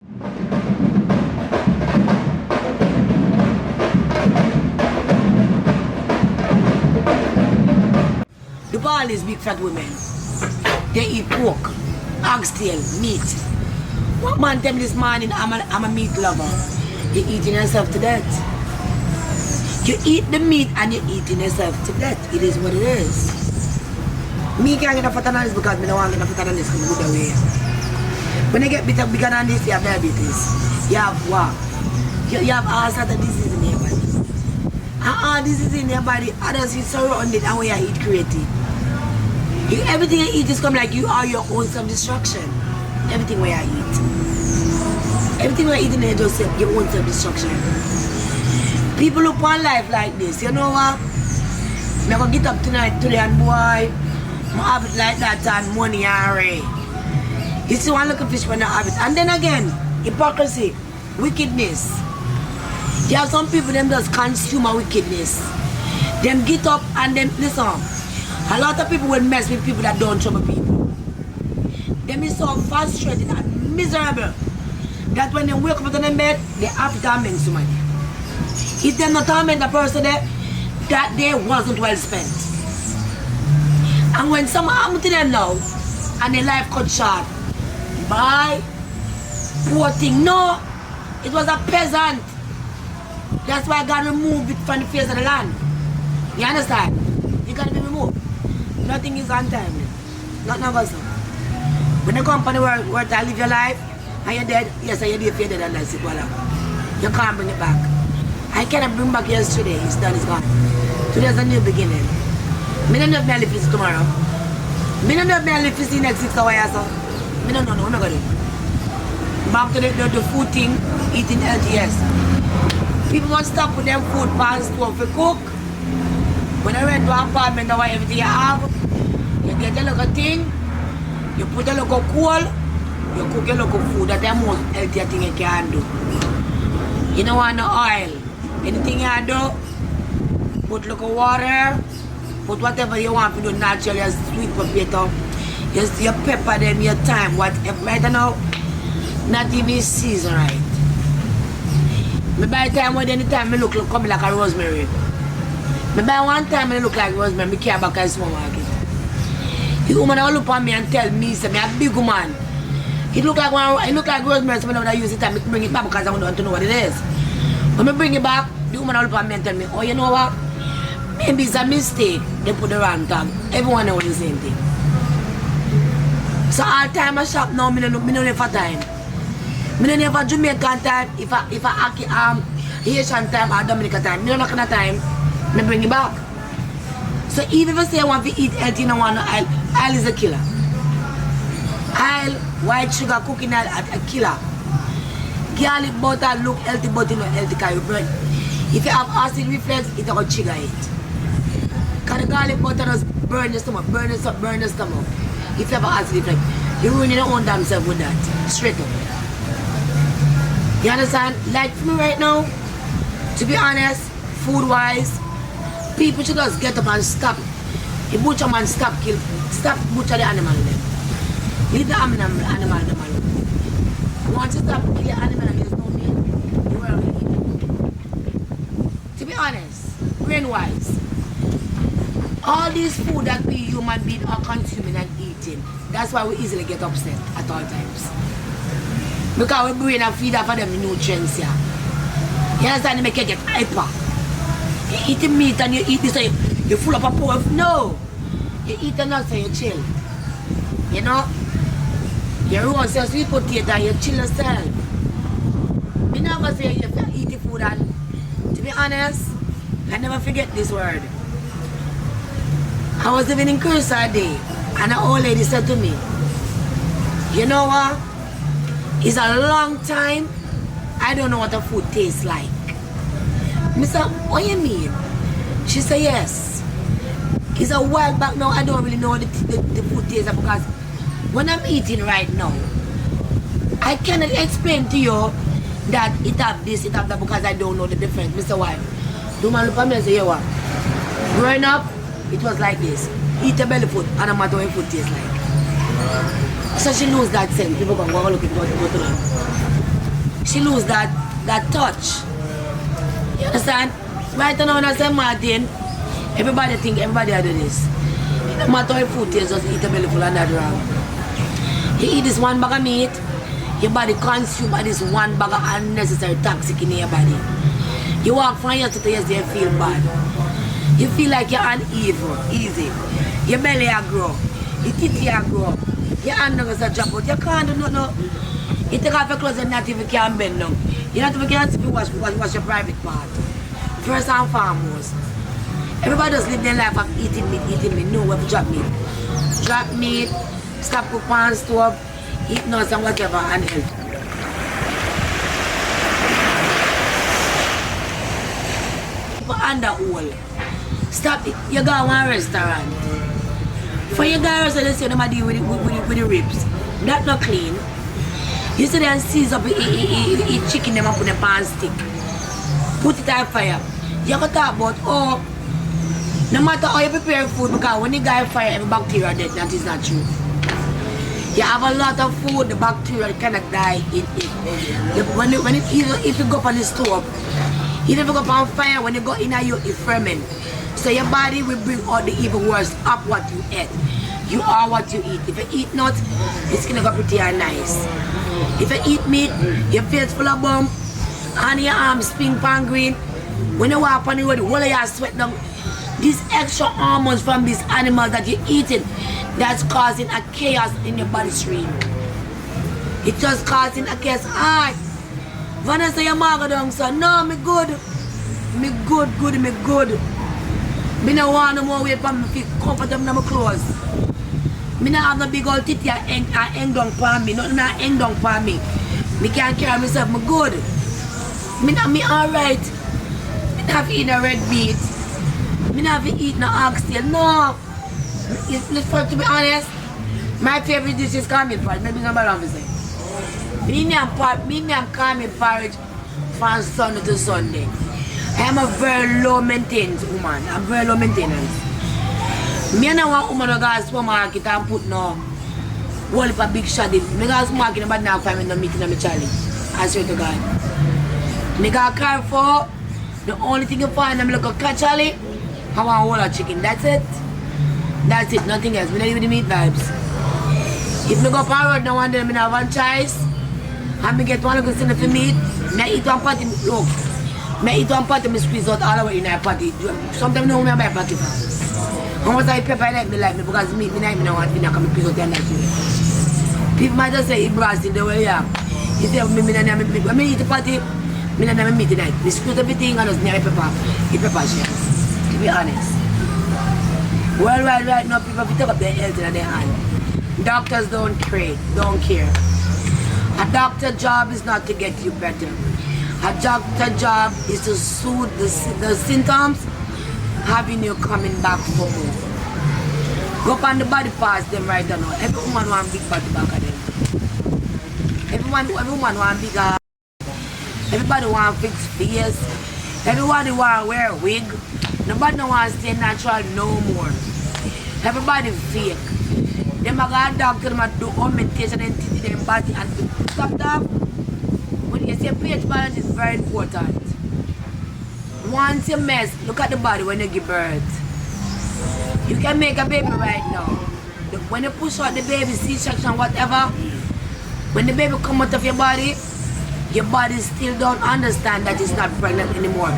The ball is big fat women. They eat pork, oxtail, meat. One man tell me this morning, I'm a meat lover. You're eating yourself to death. You eat the meat and you're eating yourself to death. It is what it is. Me can't get a fat analysis because I don't want to get a fat analysis from good away. When you get bigger than this, you have diabetes. You have what? You have all sorts of diseases in your body. And all diseases in your body, others is surrounded and when you eat creative. Everything you eat is come like you are your own self-destruction. Everything where you eat. Everything where you eat in there just your own self-destruction. People look on life like this, you know what? I'm gonna get up today and boy, I have it like that and money already. You see one little fish when you have it. And then again, hypocrisy, wickedness. You have some people them just consume a wickedness. Them get up and them listen. A lot of people will mess with people that don't trouble people. Them is so frustrated and miserable that when they wake up in their bed, they have to torment somebody. If they not torment the person there, that day wasn't well spent. And when someone happens to them now, and their life cut short, bye, poor thing. No, it was a peasant. That's why God removed it from the face of the land. You understand? You gotta be removed. Nothing is untimely. Nothing of us. When you come from the world to live your life, and you're dead, yes, you're dead, dead, and that's it, voila. You can't bring it back. I cannot bring back yesterday, it's done, it's gone. Today's a new beginning. I don't know if I'll live this tomorrow. I don't know if I'll live this next 6 hours. I don't know, what am I going to do? Back to the food thing, eating LTS. People want to stop with them food pans to cook. When I rent to an apartment, or everything you have, you get a little thing, you put a little coal, you cook a little food. That's the most healthier thing you can do. You don't want no oil. Anything you do, put little water, put whatever you want to do naturally, your sweet potato, your pepper, them, your thyme, whatever. Right now, not even season right. By the time, anytime I look come like a rosemary. By one time I look like rosemary, I can't back a small market. The woman will look at me and tell me, say, I'm a big woman. It look like rosemary, so when I use it, I bring it back because I want to know what it is. When I bring it back, the woman will look at me and tell me, oh, you know what? Maybe it's a mistake. They put the wrong tag. Everyone knows the same thing. So all time I shop now, I don't have time. I don't have Jamaican time, if I Haitian time or Dominican time. I don't have time, I bring it back. So even if I say I want to eat healthy, I don't want no oil. Oil is a killer. Oil, white sugar, cooking oil, a killer. Garlic butter look healthy, but it's not healthy because you burn. If you have acid reflux, it's going to trigger it. Because the garlic butter does burn your stomach, burn your stomach. If you have acid reflux, you ruin your own damn self with that. Straight up. You understand? Like for me right now, to be honest, food-wise, people should just get up and stop. The butcher man stop butcher the animal then. Leave the animal alone. Once you stop killing the animal and there's no meat, the world will eat it. To be honest, brain-wise, all this food that we human beings are consuming and eating, that's why we easily get upset at all times. Because we brain and feed off of them the nutrients here. You understand? They make you get hyper. You eat the meat and you eat this and you're full of a power. No! You eat the nuts and you chill. You know? You roast your sweet potato and you chill yourself. You never say you eat the food and to be honest, I never forget this word. I was living in Cursa a day and an old lady said to me, you know what? It's a long time. I don't know what the food tastes like. I said, what do you mean? She said, yes. It's a while back now. I don't really know what the food tastes like because when I'm eating right now, I cannot explain to you that it have this, it have that because I don't know the difference. Mr. Why? The man look at me and say, you what? Growing up, it was like this. Eat a belly food and no matter what food tastes like. So she knows that sense. People can go look at what to do. she lose that touch. You understand? Right now when I say Maarten, everybody think everybody do this. No matter how food tastes, just eat a belly full and that wrong. You eat this one bag of meat, your body consume this one bag of unnecessary toxic in your body. You walk from yesterday to yesterday, you feel bad. You feel like you're uneven, easy. Your belly will grow, your titty will grow, your hand will drop out. You can't do nothing. You take off your clothes and not even can bend down. You not even can see wash because you wash your private part. First and foremost. Everybody just live their life of eating meat. No, we have to drop meat. Drop meat, stop cook pan stove, eat nuts and whatever and health. Under hole. Stop it. You go to one restaurant. For you go to a restaurant, you see them deal with the ribs. That's not clean. You see them seize up eat chicken them and put the pan stick. Put it on fire. You can talk about no matter how you prepare food, because when you go on fire, every bacteria dead. That is not true. You have a lot of food, the bacteria cannot die in it. If you go up on the stove, you never go up on fire, when you go in you ferment. So your body will bring all the evil words up what you eat. You are what you eat. If you eat nuts, it's gonna go pretty and nice. If you eat meat, your face full of bum, and your arms pink and green. When you walk on the road, all of your sweat down. These extra hormones from these animals that you're eating, that's causing a chaos in your body stream. It's just causing a chaos. Alright. Vanessa, your mother down, so no, me good. Me good. Me no want no more weight for me feel comfortable in my clothes. Me no have no big old titty and hang down for me. Nothing not hang down for me. Me can't carry myself, me good. Me alright. Me not have to eat no red meat. Me not have to eat no oxtail. No. To be honest, my favorite dish is cornmeal porridge. Maybe somebody wrong to say. Me name cornmeal porridge from Sunday to Sunday. I am a very low maintenance woman. I'm very low maintenance. Me and I want woman to go to the supermarket and put no whole heap of big shot in. Me go to the supermarket but now find me no meat in my challenge. I swear to God. Me go to Carrefour. The only thing you find them look at Charlie, I want a whole of chicken. That's it. That's it. Nothing else. Me not even the meat vibes. If me go up on road now and then me have one choice and me get one of the things for meat, me eat one patty. Look. Me eat one patty, me squeeze out all the way in a patty. Sometimes no me buy patty for. How much I pepper I like me because meat me no want me not come squeeze out and like it. People might just say it brass in the way yeah. He say me when me eat the patty, me not have meat tonight. Me squeeze everything and just near pepper. Eat pepper share. To be honest. Worldwide right now people take up their health in their hand. Doctors don't care. A doctor's job is not to get you better. A doctor's job is to soothe the symptoms, having you coming back for more. Go up on the body parts them right now. Every woman want big body back of them. Every woman want bigger. Everybody want fixed face. Everybody want wear a wig. Nobody don't want to stay natural no more. Everybody fake. Them a go to doctor, them do augmentation and teeth in their body and stop that. When you say pH balance is very important. Once you mess, look at the body when you give birth. You can make a baby right now. When you push out the baby, C-section, whatever, when the baby come out of your body still don't understand that it's not pregnant anymore.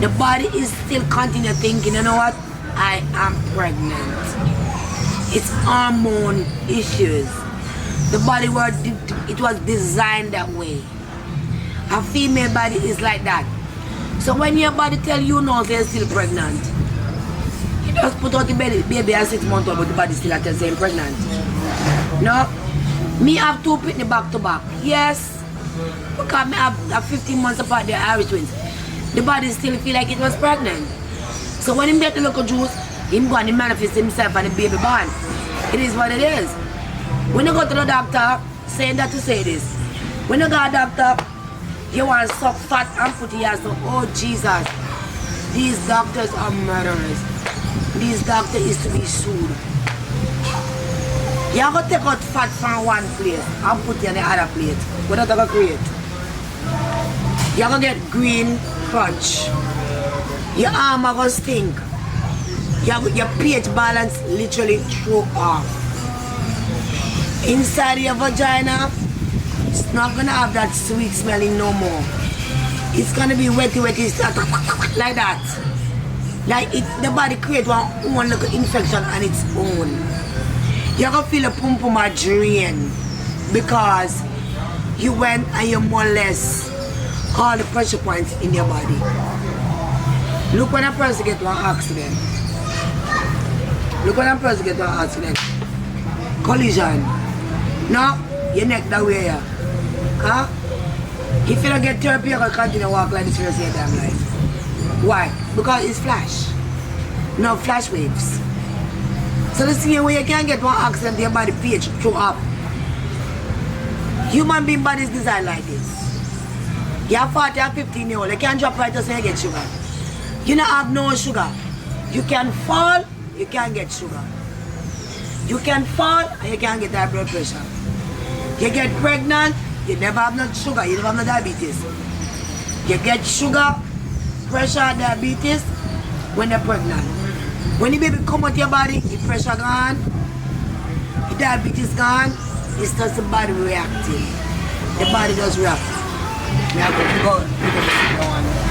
The body is still continue thinking, you know what? I am pregnant. It's hormone issues. The body it was designed that way. A female body is like that. So when your body tell you no, they're still pregnant. You just put out the baby at 6 months old, but the body still at the same pregnant. No? Me have 2 pitney back to back. Yes. Because me have 15 months apart, they're Irish twins. The body still feel like it was pregnant. So when him get the local juice, him go and manifest himself and the baby born. It is what it is. When you go to the doctor, saying that to say this. When you go to the doctor, you want to suck fat and put your ass on. Oh Jesus, these doctors are murderers. These doctors is to be sued. You have to take out fat from one place and put it in the other plate. What are they going to create? You're gonna get green crutch. Your arm are gonna stink. Your pH balance literally throw off. Inside your vagina, it's not gonna have that sweet smelling no more. It's gonna be wetty, like that. Like the body create one little infection on its own. You're gonna feel a pum pum a drain because you went and you more or less all the pressure points in your body. Look when a person get one accident. Look when a person get one accident. Collision. No, your neck that way. Huh? If you don't get therapy, you're going to continue to walk like this for the rest of your damn life. Why? Because it's flash. No flash waves. So the same way you can't get one accident, your body pH throw up. Human being body is designed like this. You're 40 or 15 years old, you can't drop right just so you get sugar. You don't have no sugar. You can fall, you can't get sugar. You can fall and you can't get high blood pressure. You get pregnant, you never have no sugar, you never have no diabetes. You get sugar, pressure, diabetes when you're pregnant. When the baby come out your body, the pressure gone, the diabetes gone, it's just the body reacting. The body does react. We are going to go.